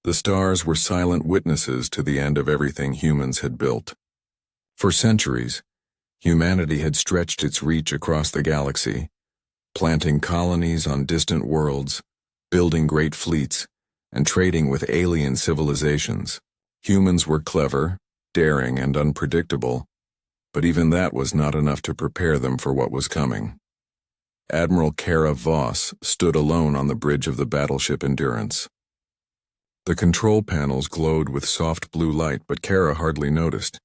The stars were silent witnesses to the end of everything humans had built. For centuries, humanity had stretched its reach across the galaxy, planting colonies on distant worlds, building great fleets, and trading with alien civilizations. Humans were clever, daring, and unpredictable, but even that was not enough to prepare them for what was coming. Admiral Kara Voss stood alone on the bridge of the battleship Endurance. The control panels glowed with soft blue light, but Kara hardly noticed.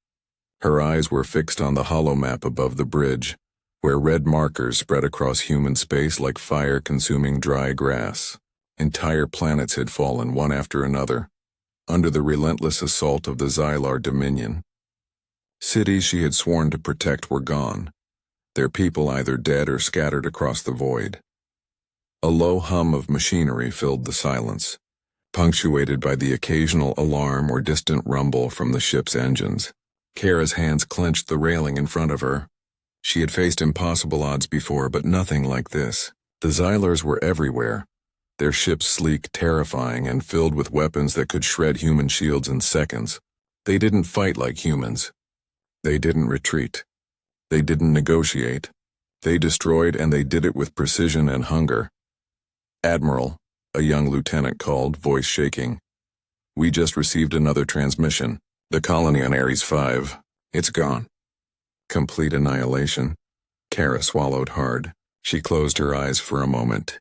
Her eyes were fixed on the holomap above the bridge, where red markers spread across human space like fire-consuming dry grass. Entire planets had fallen one after another, under the relentless assault of the Xylar Dominion. Cities she had sworn to protect were gone, their people either dead or scattered across the void. A low hum of machinery filled the silence, punctuated by the occasional alarm or distant rumble from the ship's engines. Kara's hands clenched the railing in front of her. She had faced impossible odds before, but nothing like this. The Xylars were everywhere, their ships sleek, terrifying, and filled with weapons that could shred human shields in seconds. They didn't fight like humans. They didn't retreat. They didn't negotiate. They destroyed, and they did it with precision and hunger. "Admiral," a young lieutenant called, voice shaking. "We just received another transmission. The colony on Ares 5. It's gone." Complete annihilation. Kara swallowed hard. She closed her eyes for a moment,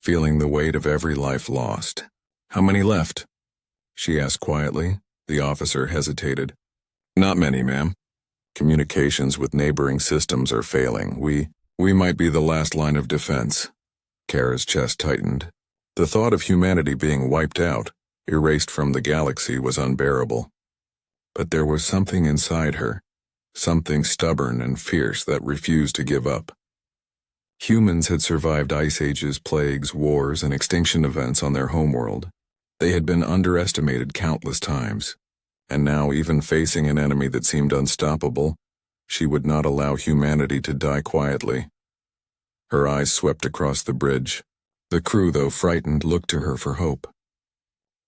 feeling the weight of every life lost. "How many left?" she asked quietly. The officer hesitated. "Not many, ma'am. Communications with neighboring systems are failing. We might be the last line of defense." Kara's chest tightened. The thought of humanity being wiped out, erased from the galaxy, was unbearable. But there was something inside her, something stubborn and fierce that refused to give up. Humans had survived ice ages, plagues, wars, and extinction events on their homeworld. They had been underestimated countless times, and now, even facing an enemy that seemed unstoppable, she would not allow humanity to die quietly. Her eyes swept across the bridge. The crew, though frightened, looked to her for hope.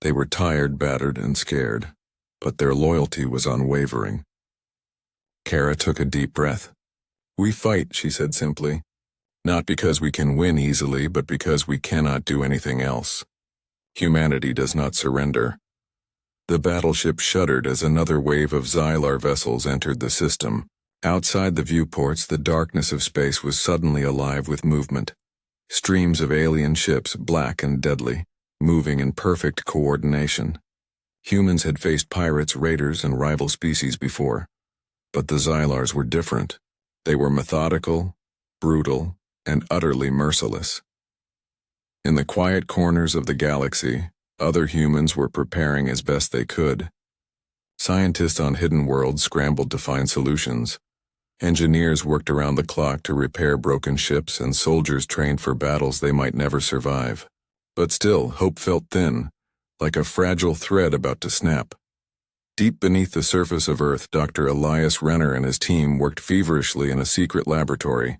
They were tired, battered, and scared, but their loyalty was unwavering. Kara took a deep breath. "We fight," she said simply. "Not because we can win easily, but because we cannot do anything else. Humanity does not surrender." The battleship shuddered as another wave of Xylar vessels entered the system. Outside the viewports, the darkness of space was suddenly alive with movement. Streams of alien ships, black and deadly, moving in perfect coordination. Humans had faced pirates, raiders, and rival species before, but the Xylars were different. They were methodical, brutal, and utterly merciless. In the quiet corners of the galaxy, other humans were preparing as best they could. Scientists on hidden worlds scrambled to find solutions. Engineers worked around the clock to repair broken ships, and soldiers trained for battles they might never survive. But still, hope felt thin, like a fragile thread about to snap. Deep beneath the surface of Earth, Dr. Elias Renner and his team worked feverishly in a secret laboratory.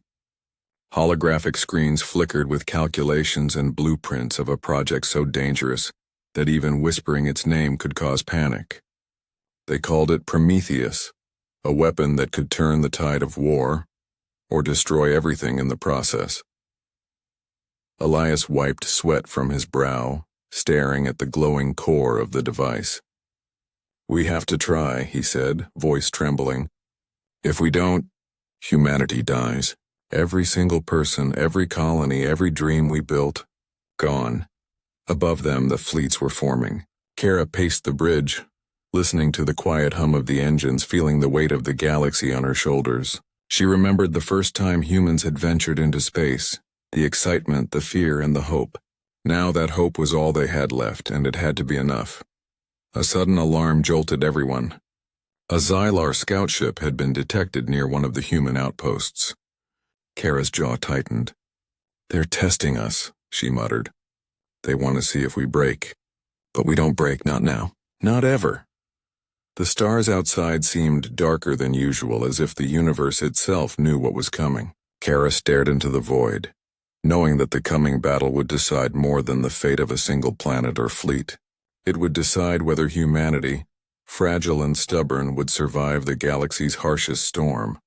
Holographic screens flickered with calculations and blueprints of a project so dangerous that even whispering its name could cause panic. They called it Prometheus, a weapon that could turn the tide of war or destroy everything in the process. Elias wiped sweat from his brow, staring at the glowing core of the device. "We have to try," he said, voice trembling. "If we don't, humanity dies. Every single person, every colony, every dream we built, gone." Above them, the fleets were forming. Kara paced the bridge, listening to the quiet hum of the engines, feeling the weight of the galaxy on her shoulders. She remembered the first time humans had ventured into space, the excitement, the fear, and the hope. Now that hope was all they had left, and it had to be enough. A sudden alarm jolted everyone. A Xylar scout ship had been detected near one of the human outposts. Kara's jaw tightened. "They're testing us," she muttered. "They want to see if we break. But we don't break, not now. Not ever." The stars outside seemed darker than usual, as if the universe itself knew what was coming. Kara stared into the void, knowing that the coming battle would decide more than the fate of a single planet or fleet. It would decide whether humanity, fragile and stubborn, would survive the galaxy's harshest storm.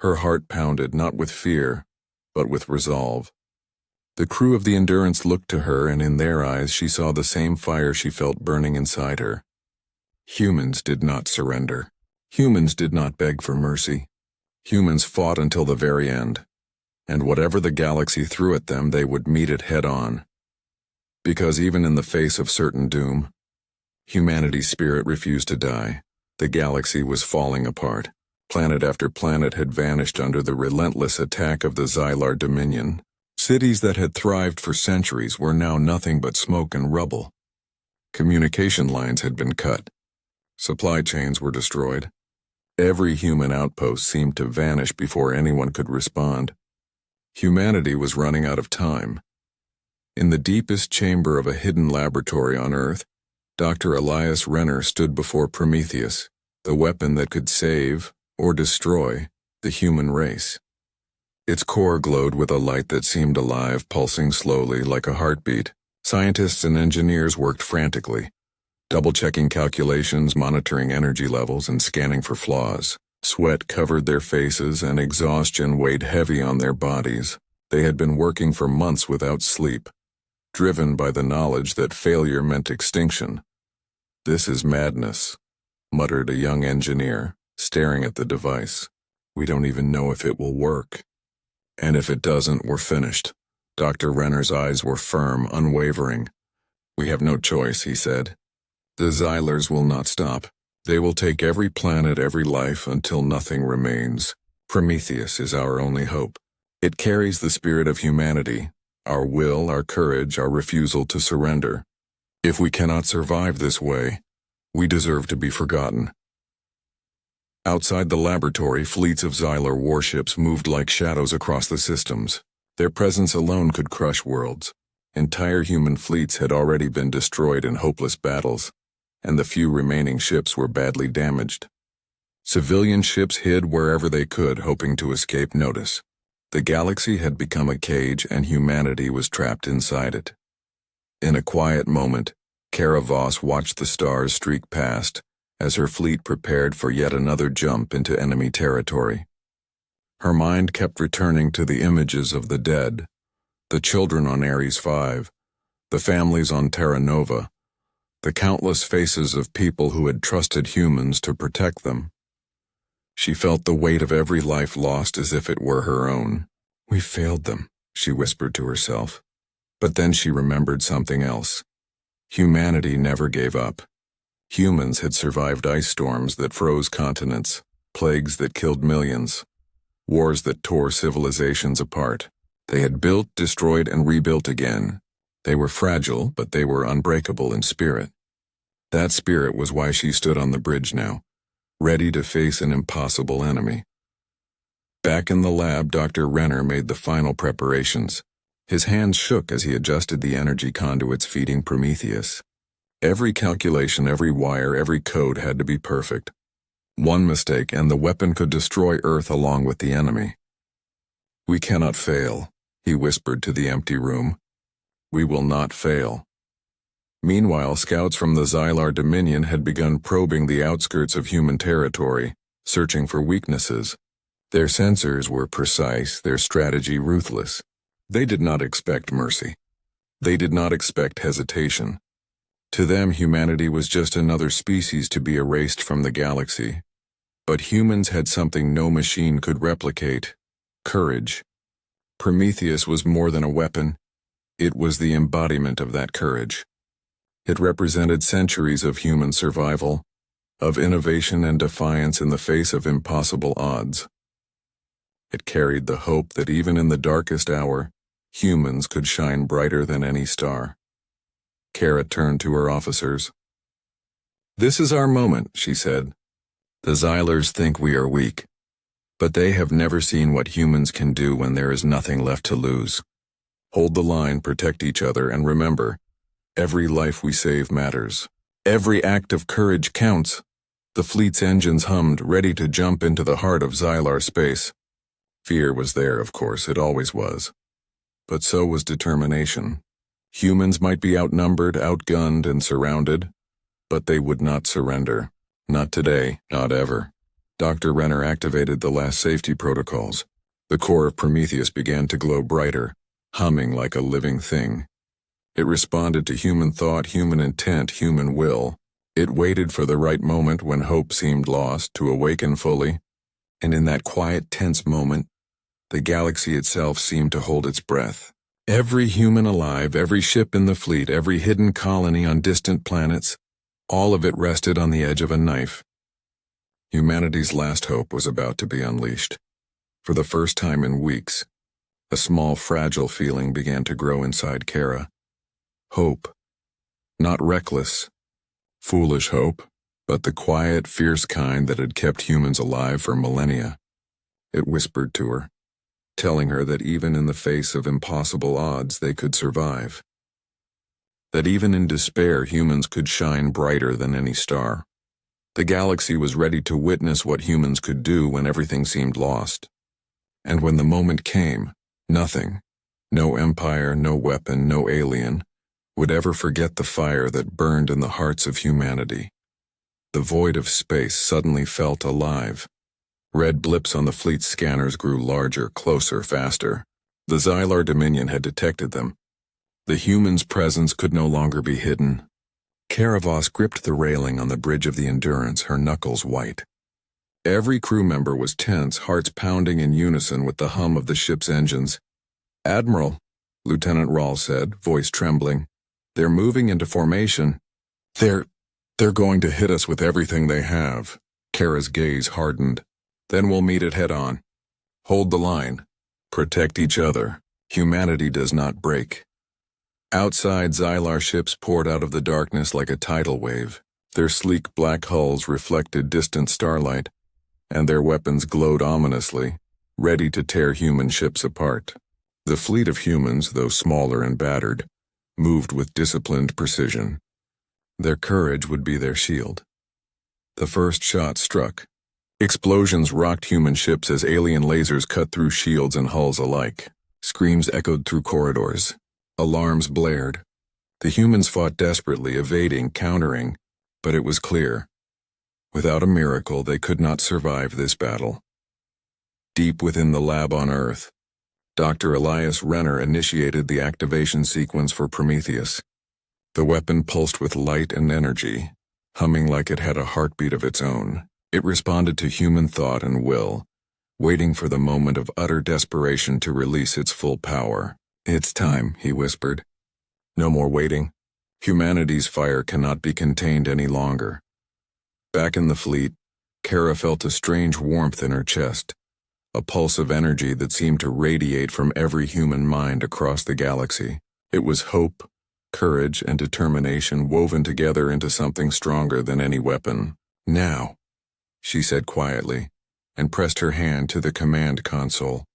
Her heart pounded not with fear, but with resolve. The crew of the Endurance looked to her, and in their eyes she saw the same fire she felt burning inside her. Humans did not surrender. Humans did not beg for mercy. Humans fought until the very end, and whatever the galaxy threw at them, they would meet it head-on. Because even in the face of certain doom, humanity's spirit refused to die. The galaxy was falling apart. Planet after planet had vanished under the relentless attack of the Xylar Dominion. Cities that had thrived for centuries were now nothing but smoke and rubble. Communication lines had been cut. Supply chains were destroyed. Every human outpost seemed to vanish before anyone could respond. Humanity was running out of time. In the deepest chamber of a hidden laboratory on Earth, Dr. Elias Renner stood before Prometheus, the weapon that could save, or destroy, the human race. Its core glowed with a light that seemed alive, pulsing slowly like a heartbeat. Scientists and engineers worked frantically, double-checking calculations, monitoring energy levels, and scanning for flaws. Sweat covered their faces and exhaustion weighed heavy on their bodies. They had been working for months without sleep, driven by the knowledge that failure meant extinction. "This is madness," muttered a young engineer, staring at the device. "We don't even know if it will work. And if it doesn't, we're finished." Dr. Renner's eyes were firm, unwavering. "We have no choice," he said. "The Xylars will not stop. They will take every planet, every life, until nothing remains. Prometheus is our only hope. It carries the spirit of humanity, our will, our courage, our refusal to surrender. If we cannot survive this way, we deserve to be forgotten." Outside the laboratory, fleets of Xylar warships moved like shadows across the systems. Their presence alone could crush worlds. Entire human fleets had already been destroyed in hopeless battles, and the few remaining ships were badly damaged. Civilian ships hid wherever they could, hoping to escape notice. The galaxy had become a cage, and humanity was trapped inside it. In a quiet moment, Kara Voss watched the stars streak past as her fleet prepared for yet another jump into enemy territory. Her mind kept returning to the images of the dead, the children on Ares 5, the families on Terra Nova, the countless faces of people who had trusted humans to protect them. She felt the weight of every life lost as if it were her own. "We failed them," she whispered to herself. But then she remembered something else. Humanity never gave up. Humans had survived ice storms that froze continents, plagues that killed millions, wars that tore civilizations apart. They had built, destroyed, and rebuilt again. They were fragile, but they were unbreakable in spirit. That spirit was why she stood on the bridge now, ready to face an impossible enemy. Back in the lab, Dr. Renner made the final preparations. His hands shook as he adjusted the energy conduits feeding Prometheus. Every calculation, every wire, every code had to be perfect. One mistake and the weapon could destroy Earth along with the enemy. "We cannot fail," he whispered to the empty room. "We will not fail." Meanwhile, scouts from the Xylar Dominion had begun probing the outskirts of human territory, searching for weaknesses. Their sensors were precise, their strategy ruthless. They did not expect mercy. They did not expect hesitation. To them, humanity was just another species to be erased from the galaxy. But humans had something no machine could replicate: courage. Prometheus was more than a weapon. It was the embodiment of that courage. It represented centuries of human survival, of innovation and defiance in the face of impossible odds. It carried the hope that even in the darkest hour, humans could shine brighter than any star. Kara turned to her officers. "This is our moment," she said. "The Xylars think we are weak, but they have never seen what humans can do when there is nothing left to lose. Hold the line, protect each other, and remember, every life we save matters. Every act of courage counts." The fleet's engines hummed, ready to jump into the heart of Xylar space. Fear was there, of course, it always was. But so was determination. Humans might be outnumbered, outgunned, and surrounded, but they would not surrender. Not today, not ever. Dr. Renner activated the last safety protocols. The core of Prometheus began to glow brighter, humming like a living thing. It responded to human thought, human intent, human will. It waited for the right moment when hope seemed lost to awaken fully, and in that quiet, tense moment, the galaxy itself seemed to hold its breath. Every human alive, every ship in the fleet, every hidden colony on distant planets, all of it rested on the edge of a knife. Humanity's last hope was about to be unleashed. For the first time in weeks, a small, fragile feeling began to grow inside Kara. Hope. Not reckless, foolish hope, but the quiet, fierce kind that had kept humans alive for millennia. It whispered to her, telling her that even in the face of impossible odds they could survive. That even in despair humans could shine brighter than any star. The galaxy was ready to witness what humans could do when everything seemed lost. And when the moment came, nothing, no empire, no weapon, no alien, would ever forget the fire that burned in the hearts of humanity. The void of space suddenly felt alive. Red blips on the fleet's scanners grew larger, closer, faster. The Xylar Dominion had detected them. The humans' presence could no longer be hidden. Karavos gripped the railing on the bridge of the Endurance, her knuckles white. Every crew member was tense, hearts pounding in unison with the hum of the ship's engines. "Admiral," Lieutenant Rahl said, voice trembling, "they're moving into formation. They're going to hit us with everything they have." Kara's gaze hardened. "Then we'll meet it head-on. Hold the line. Protect each other. Humanity does not break." Outside, Xylar ships poured out of the darkness like a tidal wave. Their sleek black hulls reflected distant starlight, and their weapons glowed ominously, ready to tear human ships apart. The fleet of humans, though smaller and battered, moved with disciplined precision. Their courage would be their shield. The first shot struck. Explosions rocked human ships as alien lasers cut through shields and hulls alike. Screams echoed through corridors. Alarms blared. The humans fought desperately, evading, countering, but it was clear. Without a miracle, they could not survive this battle. Deep within the lab on Earth, Dr. Elias Renner initiated the activation sequence for Prometheus. The weapon pulsed with light and energy, humming like it had a heartbeat of its own. It responded to human thought and will, waiting for the moment of utter desperation to release its full power. "It's time," he whispered. "No more waiting. Humanity's fire cannot be contained any longer." Back in the fleet, Kara felt a strange warmth in her chest, a pulse of energy that seemed to radiate from every human mind across the galaxy. It was hope, courage, and determination woven together into something stronger than any weapon. "Now," she said quietly, and pressed her hand to the command console.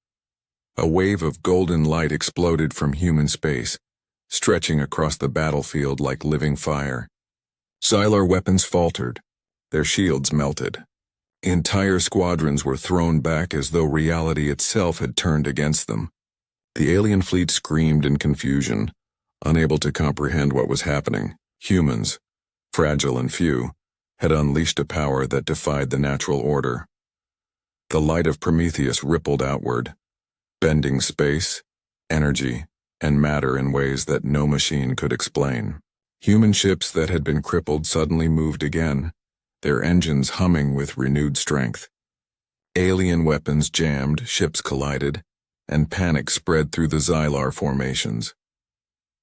A wave of golden light exploded from human space, stretching across the battlefield like living fire. Xylar weapons faltered. Their shields melted. Entire squadrons were thrown back as though reality itself had turned against them. The alien fleet screamed in confusion, unable to comprehend what was happening. Humans, fragile and few, had unleashed a power that defied the natural order. The light of Prometheus rippled outward, bending space, energy, and matter in ways that no machine could explain. Human ships that had been crippled suddenly moved again, their engines humming with renewed strength. Alien weapons jammed, ships collided, and panic spread through the Xylar formations.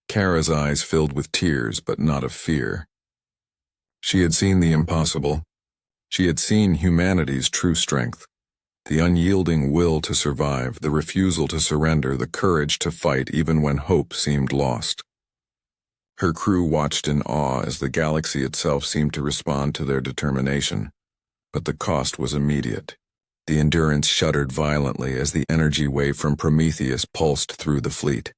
Kara's eyes filled with tears, but not of fear. She had seen the impossible. She had seen humanity's true strength. The unyielding will to survive, the refusal to surrender, the courage to fight even when hope seemed lost. Her crew watched in awe as the galaxy itself seemed to respond to their determination. But the cost was immediate. The Endurance shuddered violently as the energy wave from Prometheus pulsed through the fleet.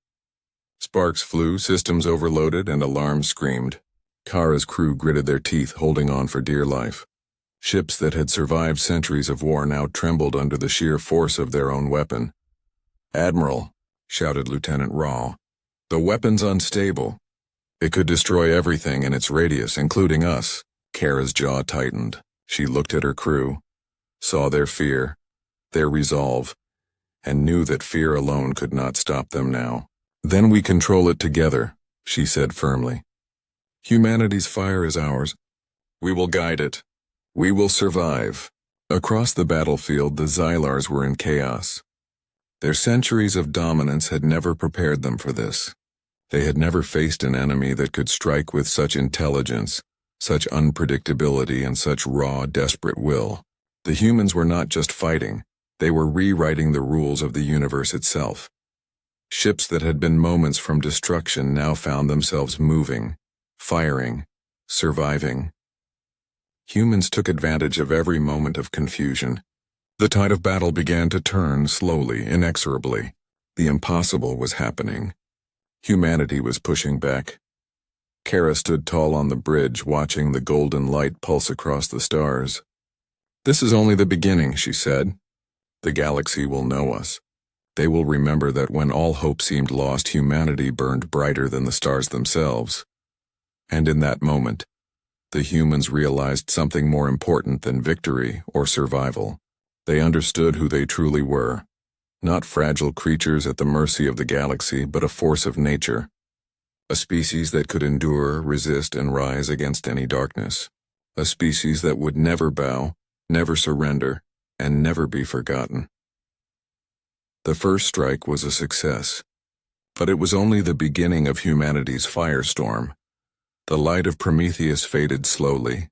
Sparks flew, systems overloaded, and alarms screamed. Kara's crew gritted their teeth, holding on for dear life. Ships that had survived centuries of war now trembled under the sheer force of their own weapon. "Admiral," shouted Lieutenant Rahl, The weapon's unstable. It could destroy everything in its radius, including us. Kara's jaw tightened. She looked at her crew, saw their fear, their resolve, and knew that fear alone could not stop them now. Then we control it together, she said firmly. Humanity's fire is ours. We will guide it. We will survive. Across the battlefield, the Xylars were in chaos. Their centuries of dominance had never prepared them for this. They had never faced an enemy that could strike with such intelligence, such unpredictability, and such raw, desperate will. The humans were not just fighting, they were rewriting the rules of the universe itself. Ships that had been moments from destruction now found themselves moving, firing, surviving. Humans took advantage of every moment of confusion. The tide of battle began to turn slowly, inexorably. The impossible was happening. Humanity was pushing back. Kara stood tall on the bridge, watching the golden light pulse across the stars. This is only the beginning, she said. The galaxy will know us. They will remember that when all hope seemed lost, humanity burned brighter than the stars themselves. And in that moment, the humans realized something more important than victory or survival. They understood who they truly were. Not fragile creatures at the mercy of the galaxy, but a force of nature. A species that could endure, resist, and rise against any darkness. A species that would never bow, never surrender, and never be forgotten. The first strike was a success, but it was only the beginning of humanity's firestorm. The light of Prometheus faded slowly,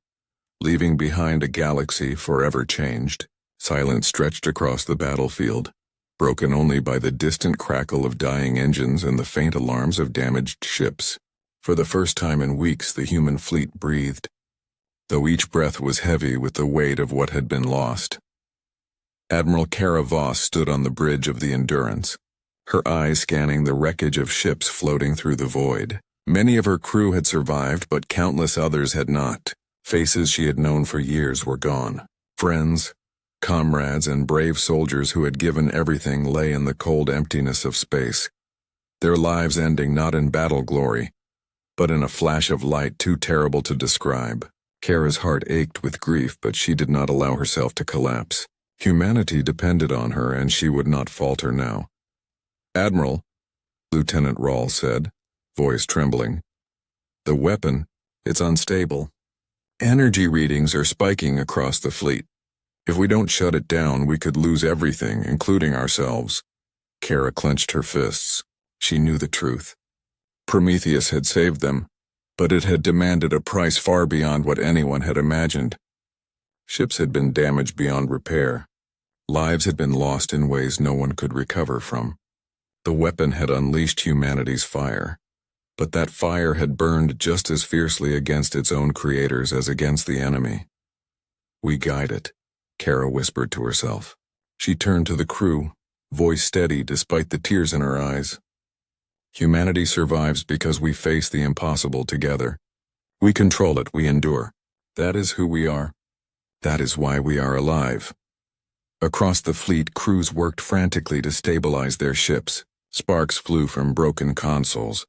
leaving behind a galaxy forever changed. Silence stretched across the battlefield, broken only by the distant crackle of dying engines and the faint alarms of damaged ships. For the first time in weeks, the human fleet breathed, though each breath was heavy with the weight of what had been lost. Admiral Kara Voss stood on the bridge of the Endurance, her eyes scanning the wreckage of ships floating through the void. Many of her crew had survived, but countless others had not. Faces she had known for years were gone. Friends, comrades, and brave soldiers who had given everything lay in the cold emptiness of space, their lives ending not in battle glory, but in a flash of light too terrible to describe. Kara's heart ached with grief, but she did not allow herself to collapse. Humanity depended on her, and she would not falter now. "Admiral," Lieutenant Rawl said, voice trembling. "The weapon, it's unstable. Energy readings are spiking across the fleet. If we don't shut it down, we could lose everything, including ourselves." Kara clenched her fists. She knew the truth. Prometheus had saved them, but it had demanded a price far beyond what anyone had imagined. Ships had been damaged beyond repair. Lives had been lost in ways no one could recover from. The weapon had unleashed humanity's fire, but that fire had burned just as fiercely against its own creators as against the enemy. "We guide it," Kara whispered to herself. She turned to the crew, voice steady despite the tears in her eyes. "Humanity survives because we face the impossible together. We control it, we endure. That is who we are. That is why we are alive." Across the fleet, crews worked frantically to stabilize their ships. Sparks flew from broken consoles,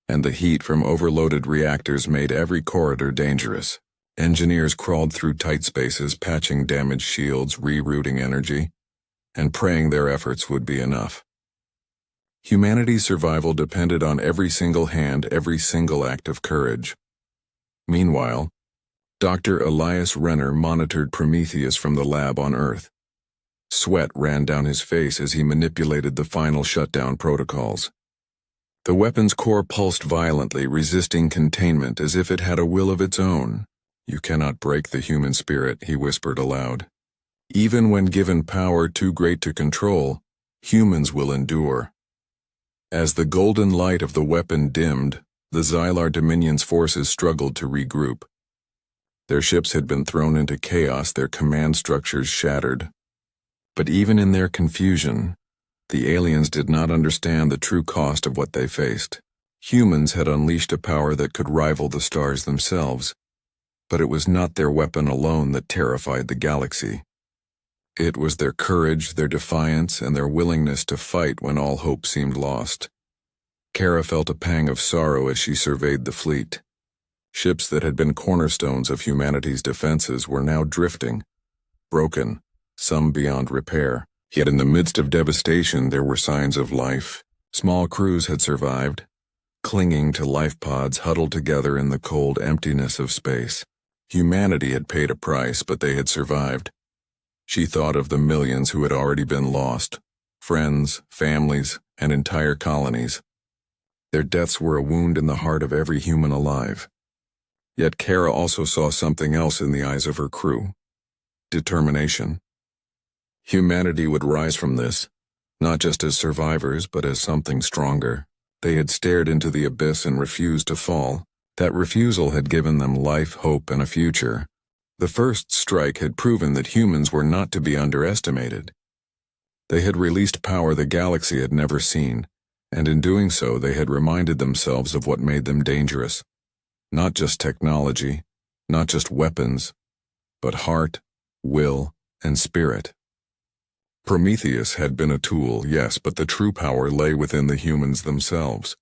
and the heat from overloaded reactors made every corridor dangerous. Engineers crawled through tight spaces, patching damaged shields, rerouting energy, and praying their efforts would be enough. Humanity's survival depended on every single hand, every single act of courage. Meanwhile, Dr. Elias Renner monitored Prometheus from the lab on Earth. Sweat ran down his face as he manipulated the final shutdown protocols. The weapon's core pulsed violently, resisting containment as if it had a will of its own. "You cannot break the human spirit," he whispered aloud. "Even when given power too great to control, humans will endure." As the golden light of the weapon dimmed, the Xylar Dominion's forces struggled to regroup. Their ships had been thrown into chaos, their command structures shattered. But even in their confusion, the aliens did not understand the true cost of what they faced. Humans had unleashed a power that could rival the stars themselves, but it was not their weapon alone that terrified the galaxy. It was their courage, their defiance, and their willingness to fight when all hope seemed lost. Kara felt a pang of sorrow as she surveyed the fleet. Ships that had been cornerstones of humanity's defenses were now drifting, broken, some beyond repair. Yet in the midst of devastation there were signs of life. Small crews had survived, clinging to life pods huddled together in the cold emptiness of space. Humanity had paid a price, but they had survived. She thought of the millions who had already been lost, friends, families, and entire colonies. Their deaths were a wound in the heart of every human alive. Yet Kara also saw something else in the eyes of her crew: determination. Humanity would rise from this, not just as survivors, but as something stronger. They had stared into the abyss and refused to fall. That refusal had given them life, hope, and a future. The first strike had proven that humans were not to be underestimated. They had released power the galaxy had never seen, and in doing so they had reminded themselves of what made them dangerous. Not just technology, not just weapons, but heart, will, and spirit. Prometheus had been a tool, yes, but the true power lay within the humans themselves.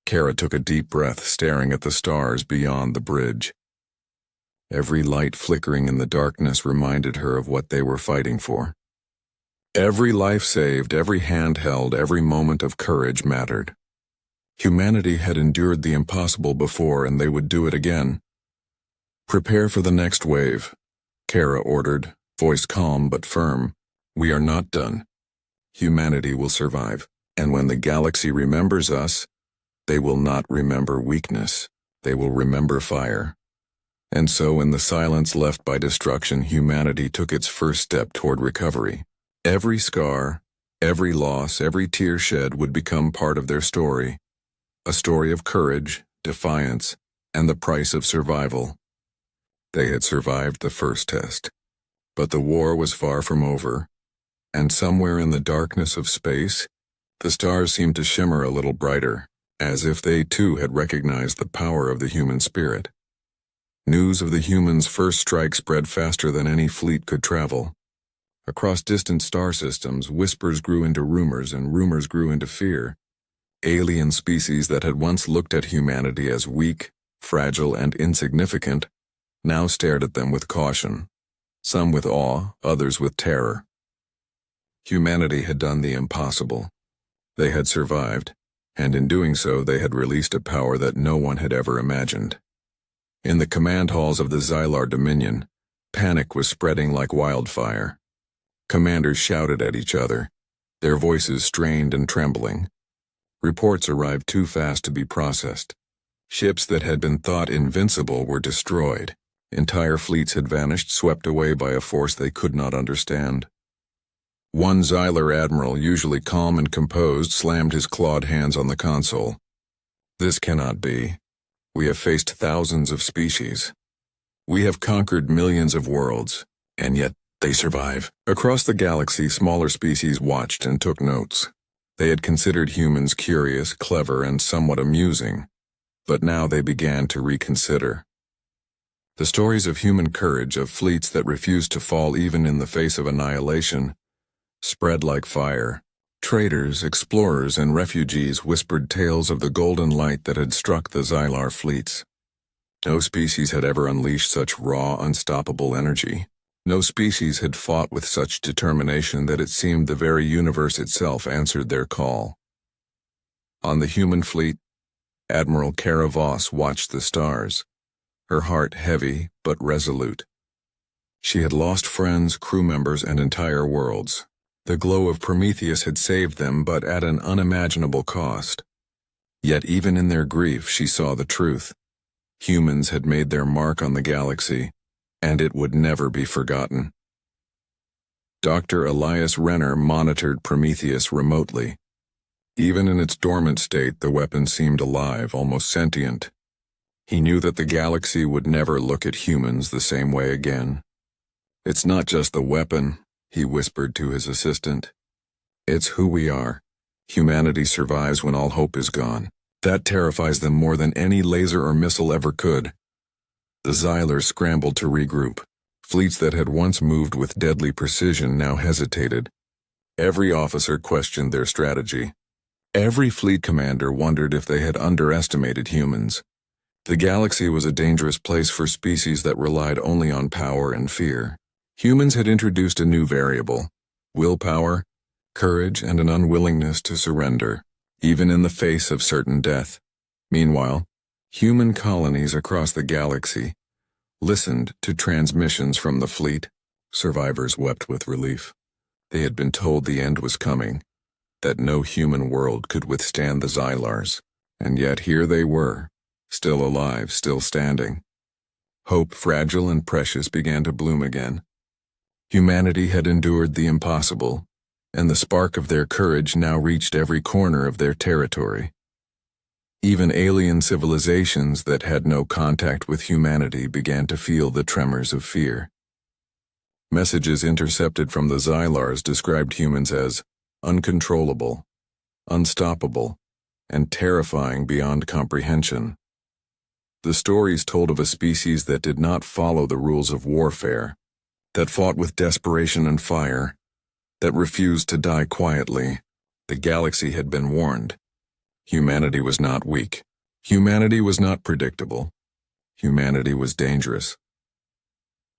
Kara took a deep breath, staring at the stars beyond the bridge. Every light flickering in the darkness reminded her of what they were fighting for. Every life saved, every hand held, every moment of courage mattered. Humanity had endured the impossible before, and they would do it again. "Prepare for the next wave," Kara ordered, voice calm but firm. "We are not done. Humanity will survive, and when the galaxy remembers us, they will not remember weakness. They will remember fire." And so, in the silence left by destruction, humanity took its first step toward recovery. Every scar, every loss, every tear shed would become part of their story. A story of courage, defiance, and the price of survival. They had survived the first test. But the war was far from over. And somewhere in the darkness of space, the stars seemed to shimmer a little brighter, as if they too had recognized the power of the human spirit. News of the humans' first strike spread faster than any fleet could travel. Across distant star systems, whispers grew into rumors, and rumors grew into fear. Alien species that had once looked at humanity as weak, fragile, and insignificant now stared at them with caution, some with awe, others with terror. Humanity had done the impossible. They had survived, and in doing so they had released a power that no one had ever imagined. In the command halls of the Xylar Dominion, panic was spreading like wildfire. Commanders shouted at each other, their voices strained and trembling. Reports arrived too fast to be processed. Ships that had been thought invincible were destroyed. Entire fleets had vanished, swept away by a force they could not understand. One Xylar admiral, usually calm and composed, slammed his clawed hands on the console. "This cannot be. We have faced thousands of species. We have conquered millions of worlds, and yet they survive." Across the galaxy, smaller species watched and took notes. They had considered humans curious, clever, and somewhat amusing, but now they began to reconsider. The stories of human courage, of fleets that refused to fall even in the face of annihilation, spread like fire. Traders, explorers, and refugees whispered tales of the golden light that had struck the Xylar fleets. No species had ever unleashed such raw, unstoppable energy. No species had fought with such determination that it seemed the very universe itself answered their call. On the human fleet, Admiral Kara Voss watched the stars, her heart heavy but resolute. She had lost friends, crew members, and entire worlds. The glow of Prometheus had saved them, but at an unimaginable cost. Yet even in their grief she saw the truth. Humans had made their mark on the galaxy, and it would never be forgotten. Dr. Elias Renner monitored Prometheus remotely. Even in its dormant state, the weapon seemed alive, almost sentient. He knew that the galaxy would never look at humans the same way again. "It's not just the weapon," he whispered to his assistant. "It's who we are. Humanity survives when all hope is gone. That terrifies them more than any laser or missile ever could." The Xylars scrambled to regroup. Fleets that had once moved with deadly precision now hesitated. Every officer questioned their strategy. Every fleet commander wondered if they had underestimated humans. The galaxy was a dangerous place for species that relied only on power and fear. Humans had introduced a new variable: willpower, courage, and an unwillingness to surrender, even in the face of certain death. Meanwhile, human colonies across the galaxy listened to transmissions from the fleet. Survivors wept with relief. They had been told the end was coming, that no human world could withstand the Xylars, and yet here they were, still alive, still standing. Hope, fragile and precious, began to bloom again. Humanity had endured the impossible, and the spark of their courage now reached every corner of their territory. Even alien civilizations that had no contact with humanity began to feel the tremors of fear. Messages intercepted from the Xylars described humans as uncontrollable, unstoppable, and terrifying beyond comprehension. The stories told of a species that did not follow the rules of warfare, that fought with desperation and fire, that refused to die quietly. The galaxy had been warned. Humanity was not weak. Humanity was not predictable. Humanity was dangerous.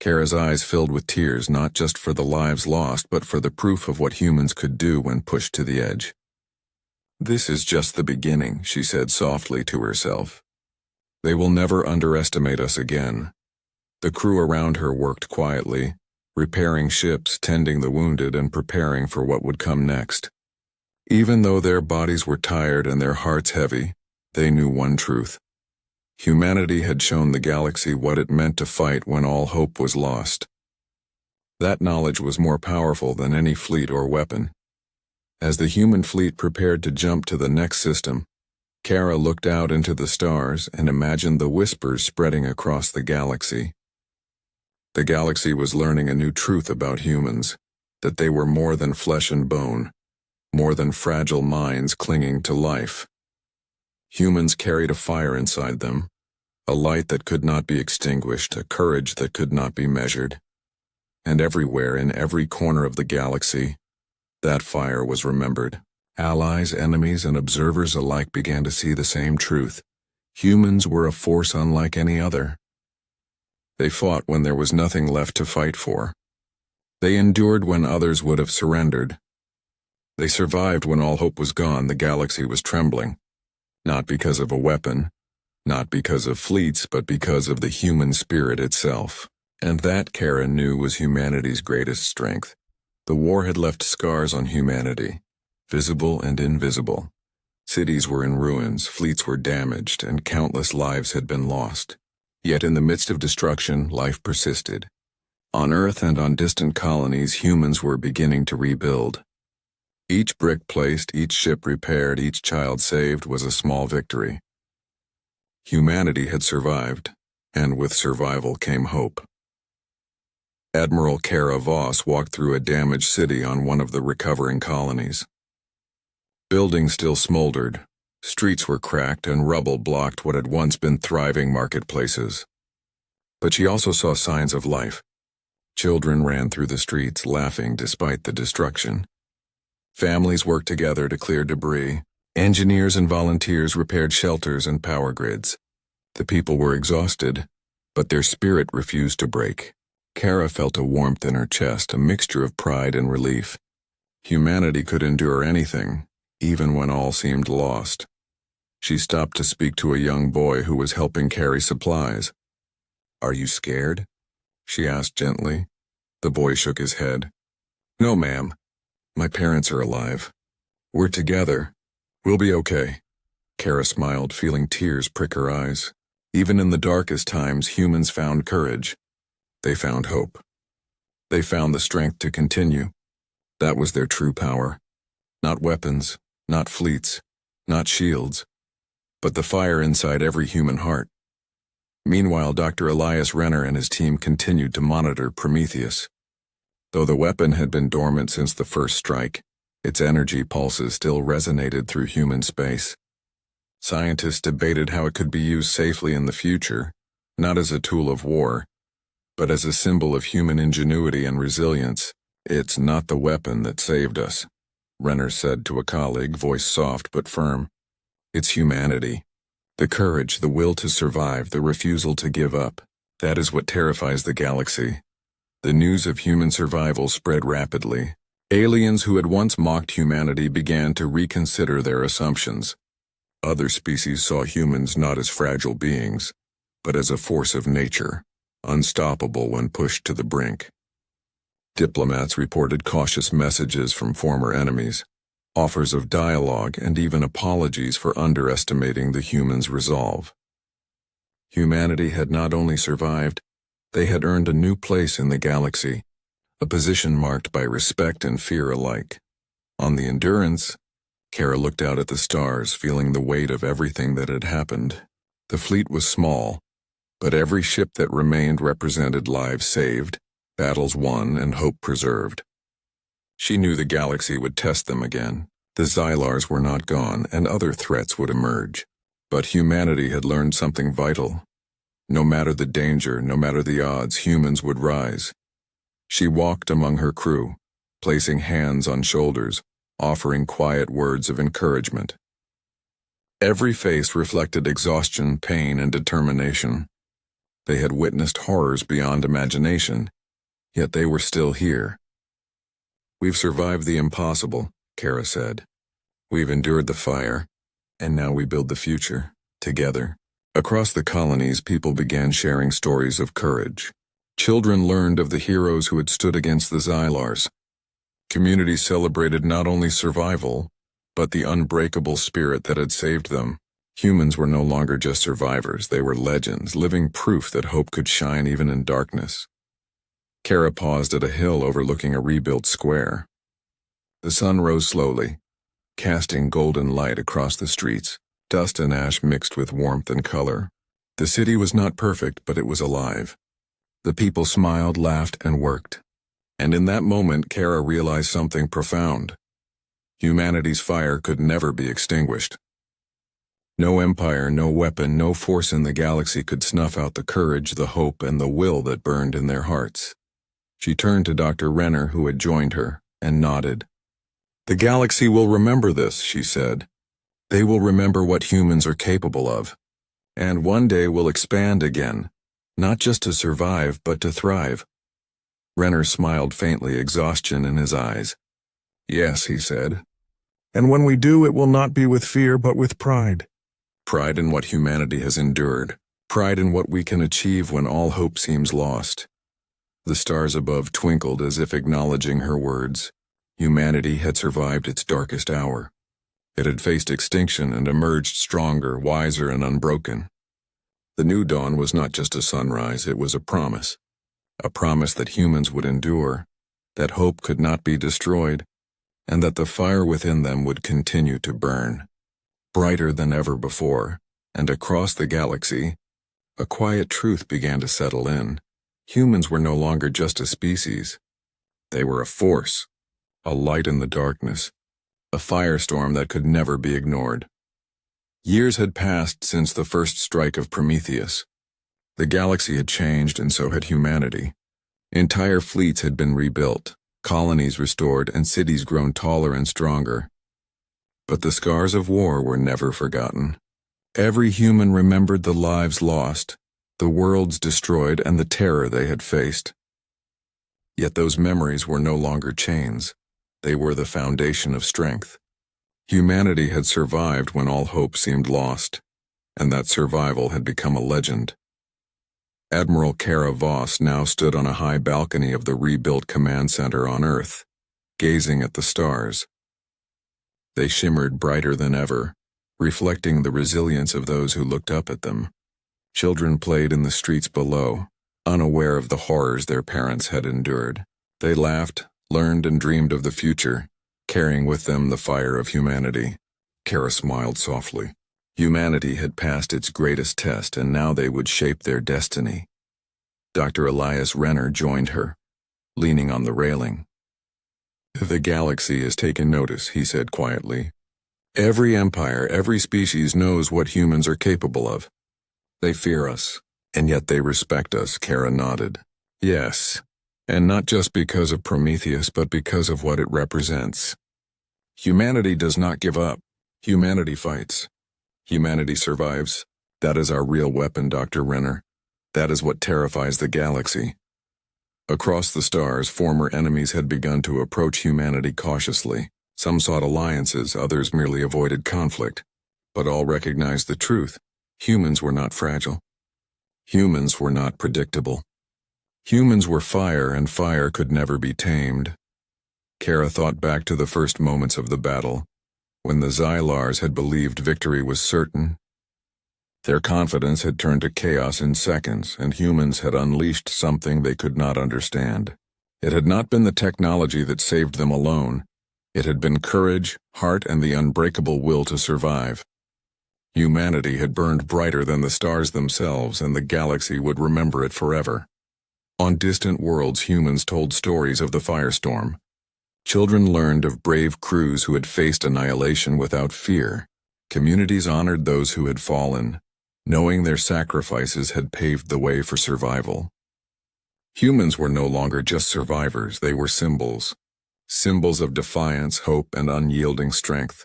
Kara's eyes filled with tears, not just for the lives lost, but for the proof of what humans could do when pushed to the edge. "This is just the beginning," she said softly to herself. "They will never underestimate us again." The crew around her worked quietly, repairing ships, tending the wounded, and preparing for what would come next. Even though their bodies were tired and their hearts heavy, they knew one truth. Humanity had shown the galaxy what it meant to fight when all hope was lost. That knowledge was more powerful than any fleet or weapon. As the human fleet prepared to jump to the next system, Kara looked out into the stars and imagined the whispers spreading across the galaxy. The galaxy was learning a new truth about humans, that they were more than flesh and bone, more than fragile minds clinging to life. Humans carried a fire inside them, a light that could not be extinguished, a courage that could not be measured. And everywhere, in every corner of the galaxy, that fire was remembered. Allies, enemies, and observers alike began to see the same truth. Humans were a force unlike any other. They fought when there was nothing left to fight for. They endured when others would have surrendered. They survived when all hope was gone. The galaxy was trembling, not because of a weapon, not because of fleets, but because of the human spirit itself. And that, Kara knew, was humanity's greatest strength. The war had left scars on humanity, visible and invisible. Cities were in ruins, fleets were damaged, and countless lives had been lost. Yet in the midst of destruction, life persisted. On Earth and on distant colonies, humans were beginning to rebuild. Each brick placed, each ship repaired, each child saved was a small victory. Humanity had survived, and with survival came hope. Admiral Kara Voss walked through a damaged city on one of the recovering colonies. Buildings still smoldered, streets were cracked, and rubble blocked what had once been thriving marketplaces. But she also saw signs of life. Children ran through the streets, laughing despite the destruction. Families worked together to clear debris. Engineers and volunteers repaired shelters and power grids. The people were exhausted, but their spirit refused to break. Kara felt a warmth in her chest, a mixture of pride and relief. Humanity could endure anything, even when all seemed lost. She stopped to speak to a young boy who was helping carry supplies. "Are you scared?" she asked gently. The boy shook his head. "No, ma'am. My parents are alive. We're together. We'll be okay." Kara smiled, feeling tears prick her eyes. Even in the darkest times, humans found courage. They found hope. They found the strength to continue. That was their true power. Not weapons, not fleets, not shields, but the fire inside every human heart. Meanwhile, Dr. Elias Renner and his team continued to monitor Prometheus. Though the weapon had been dormant since the first strike, its energy pulses still resonated through human space. Scientists debated how it could be used safely in the future, not as a tool of war, but as a symbol of human ingenuity and resilience. "It's not the weapon that saved us," Renner said to a colleague, voice soft but firm. It's humanity. The courage, the will to survive, the refusal to give up. That is what terrifies the galaxy. The news of human survival spread rapidly. Aliens who had once mocked humanity began to reconsider their assumptions. Other species saw humans not as fragile beings, but as a force of nature, unstoppable when pushed to the brink. Diplomats reported cautious messages from former enemies, offers of dialogue, and even apologies for underestimating the humans' resolve. Humanity had not only survived, they had earned a new place in the galaxy, a position marked by respect and fear alike. On the Endurance, Kara looked out at the stars, feeling the weight of everything that had happened. The fleet was small, but every ship that remained represented lives saved, battles won, and hope preserved. She knew the galaxy would test them again. The Xylars were not gone, and other threats would emerge. But humanity had learned something vital. No matter the danger, no matter the odds, humans would rise. She walked among her crew, placing hands on shoulders, offering quiet words of encouragement. Every face reflected exhaustion, pain, and determination. They had witnessed horrors beyond imagination, yet they were still here. We've survived the impossible, Kara said. We've endured the fire, and now we build the future, together. Across the colonies, people began sharing stories of courage. Children learned of the heroes who had stood against the Xylars. Communities celebrated not only survival, but the unbreakable spirit that had saved them. Humans were no longer just survivors, they were legends, living proof that hope could shine even in darkness. Kara paused at a hill overlooking a rebuilt square. The sun rose slowly, casting golden light across the streets. Dust and ash mixed with warmth and color. The city was not perfect, but it was alive. The people smiled, laughed, and worked. And in that moment, Kara realized something profound. Humanity's fire could never be extinguished. No empire, no weapon, no force in the galaxy could snuff out the courage, the hope, and the will that burned in their hearts. She turned to Dr. Renner, who had joined her, and nodded. The galaxy will remember this, she said. They will remember what humans are capable of. And one day will expand again, not just to survive, but to thrive. Renner smiled faintly, exhaustion in his eyes. Yes, he said. And when we do, it will not be with fear, but with pride. Pride in what humanity has endured. Pride in what we can achieve when all hope seems lost. The stars above twinkled as if acknowledging her words. Humanity had survived its darkest hour. It had faced extinction and emerged stronger, wiser, and unbroken. The new dawn was not just a sunrise, it was a promise that humans would endure, that hope could not be destroyed, and that the fire within them would continue to burn, brighter than ever before. And across the galaxy, a quiet truth began to settle in. Humans were no longer just a species. They were a force, a light in the darkness, a firestorm that could never be ignored. Years had passed since the first strike of Prometheus. The galaxy had changed, and so had humanity. Entire fleets had been rebuilt, colonies restored, and cities grown taller and stronger. But the scars of war were never forgotten. Every human remembered the lives lost, the worlds destroyed, and the terror they had faced. Yet those memories were no longer chains. They were the foundation of strength. Humanity had survived when all hope seemed lost, and that survival had become a legend. Admiral Kara Voss now stood on a high balcony of the rebuilt command center on Earth, gazing at the stars. They shimmered brighter than ever, reflecting the resilience of those who looked up at them. Children played in the streets below, unaware of the horrors their parents had endured. They laughed, learned, and dreamed of the future, carrying with them the fire of humanity. Kara smiled softly. Humanity had passed its greatest test, and now they would shape their destiny. Dr. Elias Renner joined her, leaning on the railing. The galaxy has taken notice, he said quietly. Every empire, every species knows what humans are capable of. They fear us, and yet they respect us, Kara nodded. Yes. And not just because of Prometheus, but because of what it represents. Humanity does not give up. Humanity fights. Humanity survives. That is our real weapon, Dr. Renner. That is what terrifies the galaxy. Across the stars, former enemies had begun to approach humanity cautiously. Some sought alliances, others merely avoided conflict. But all recognized the truth. Humans were not fragile. Humans were not predictable. Humans were fire, and fire could never be tamed. Kara thought back to the first moments of the battle, when the Xylars had believed victory was certain. Their confidence had turned to chaos in seconds, and humans had unleashed something they could not understand. It had not been the technology that saved them alone. It had been courage, heart, and the unbreakable will to survive. Humanity had burned brighter than the stars themselves, and the galaxy would remember it forever. On distant worlds, humans told stories of the firestorm. Children learned of brave crews who had faced annihilation without fear. Communities honored those who had fallen, knowing their sacrifices had paved the way for survival. Humans were no longer just survivors, they were symbols. Symbols of defiance, hope, and unyielding strength.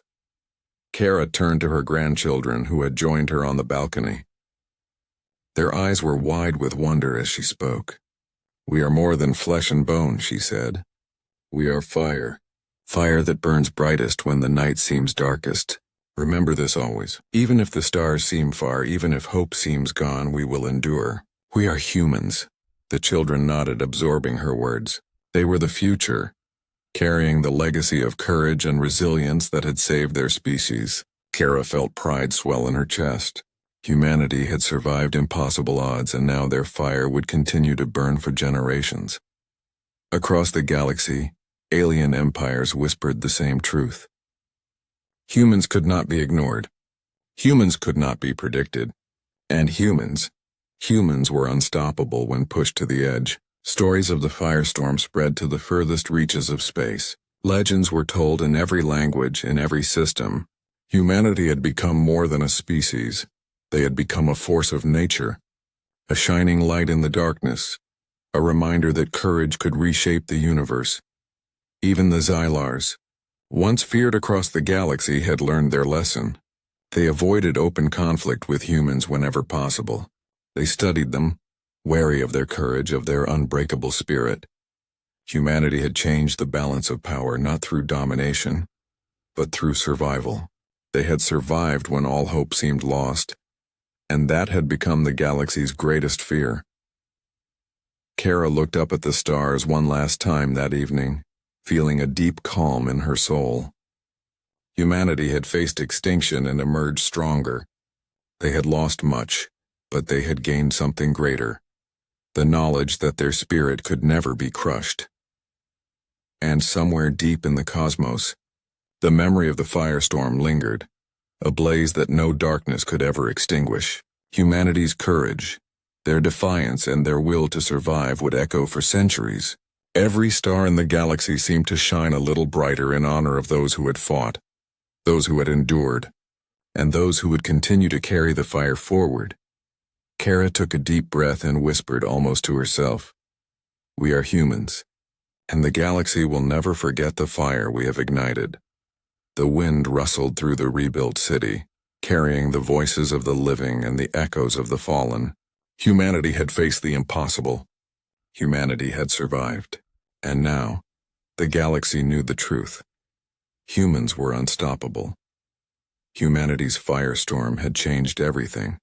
Kara turned to her grandchildren who had joined her on the balcony. Their eyes were wide with wonder as she spoke. "We are more than flesh and bone," she said. "We are fire. Fire that burns brightest when the night seems darkest. Remember this always. Even if the stars seem far, even if hope seems gone, we will endure. We are humans." The children nodded, absorbing her words. They were the future, carrying the legacy of courage and resilience that had saved their species. Kara felt pride swell in her chest. Humanity had survived impossible odds, and now their fire would continue to burn for generations. Across the galaxy, alien empires whispered the same truth. Humans could not be ignored. Humans could not be predicted. And humans were unstoppable when pushed to the edge. Stories of the firestorm spread to the furthest reaches of space. Legends were told in every language, in every system. Humanity had become more than a species. They had become a force of nature, a shining light in the darkness, a reminder that courage could reshape the universe. Even the Xylars, once feared across the galaxy, had learned their lesson. They avoided open conflict with humans whenever possible. They studied them, wary of their courage, of their unbreakable spirit. Humanity had changed the balance of power not through domination, but through survival. They had survived when all hope seemed lost, and that had become the galaxy's greatest fear. Kara looked up at the stars one last time that evening, feeling a deep calm in her soul. Humanity had faced extinction and emerged stronger. They had lost much, but they had gained something greater, the knowledge that their spirit could never be crushed. And somewhere deep in the cosmos, the memory of the firestorm lingered, a blaze that no darkness could ever extinguish. Humanity's courage, their defiance, and their will to survive would echo for centuries. Every star in the galaxy seemed to shine a little brighter in honor of those who had fought, those who had endured, and those who would continue to carry the fire forward. Kara took a deep breath and whispered almost to herself, "We are humans, and the galaxy will never forget the fire we have ignited." The wind rustled through the rebuilt city, carrying the voices of the living and the echoes of the fallen. Humanity had faced the impossible. Humanity had survived. And now, the galaxy knew the truth. Humans were unstoppable. Humanity's firestorm had changed everything.